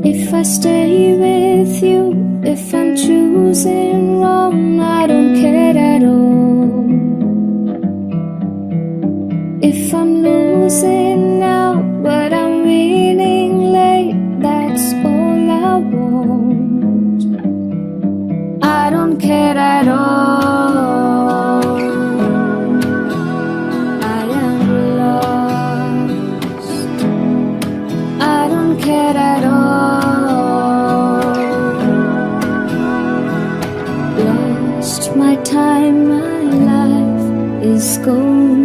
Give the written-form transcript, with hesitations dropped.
If I stay with you, if I'm choosing wrong, I don't care at all. If I'm losing now, but I'm winning late, that's all I want. I don't care at all. I am lost. I don't care at all. Lost my time, my life is gone.